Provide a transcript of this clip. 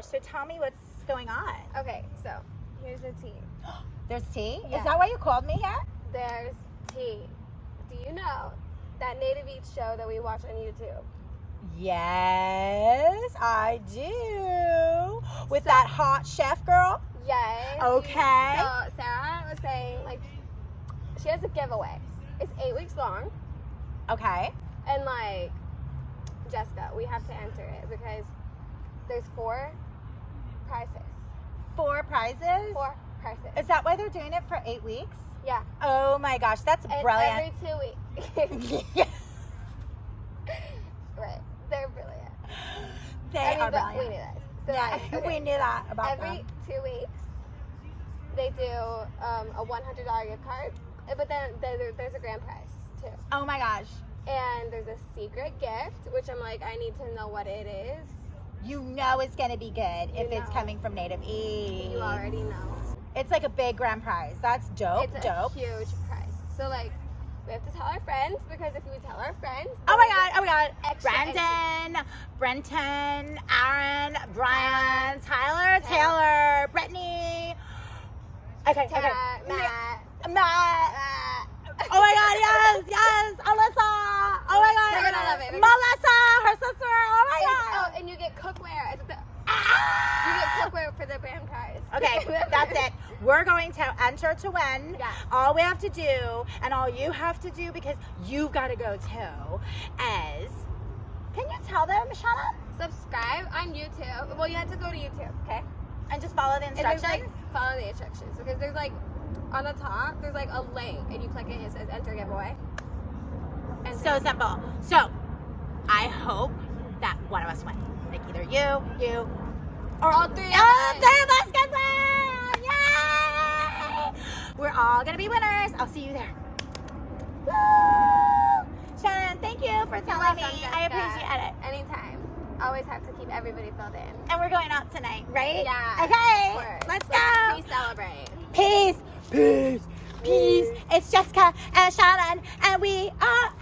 gosh. So tell me what's going on. Okay, so here's the tea. There's tea? Yeah. Is that why you called me here? There's tea. Do you know that Native Eats show that we watch on YouTube? Yes, I do. With that hot chef girl? Yes. Okay. So Sarah was saying, like, she has a giveaway. It's 8 weeks long. Okay. And, like, Jesska, we have to enter it because there's 4 prizes. 4 prizes? 4 prizes. Is that why they're doing it for 8 weeks? Yeah. Oh my gosh, that's And brilliant. every 2 weeks. Right. They're brilliant. They are but brilliant. we knew this. So Yeah, okay. we knew that about Every them. 2 weeks, they do a $100 gift card, but then there's a grand prize too. Oh my gosh. And there's a secret gift, which I'm like, I need to know what it is. You know it's going to be good if You it's know. coming from Native Eats. You already know. It's like a big grand prize. That's dope. It's dope. a huge prize. So like, we have to tell our friends because if we tell our friends, Oh my god. extra Brandon, Brenton, Aaron, Brian, Tyler, Taylor, Brittany. Okay. Matt. Matt. Oh my god, yes. Alyssa. Oh my god. They're gonna love it. Melissa, her sister. Oh my god. Oh, and you get cookware. You Ah! get cookware for the brand prize. Okay, that's it. We're going to enter to win. Yeah. All we have to do, and all you have to do, because you've got to go too, is, can you tell them, Shalnon? Subscribe on YouTube. Well, you have to go to YouTube, okay? And just follow the And there's, instructions? like, follow the instructions because there's like on the top there's like a link and you click it and it says enter giveaway. And So simple. So, I hope that one of us win. Like either you, or all 3 of all us. 3 of us can win! Yay! We're all gonna be winners. I'll see you there. Woo! Shannon, thank you for telling me. Welcome, I Jesska. appreciate it. Anytime. Always have to keep everybody filled in. And we're going out tonight, right? Yeah. Okay. Of course. Let's go. We celebrate. Peace. Peace. Peace. It's Jesska and Shalnon, and we are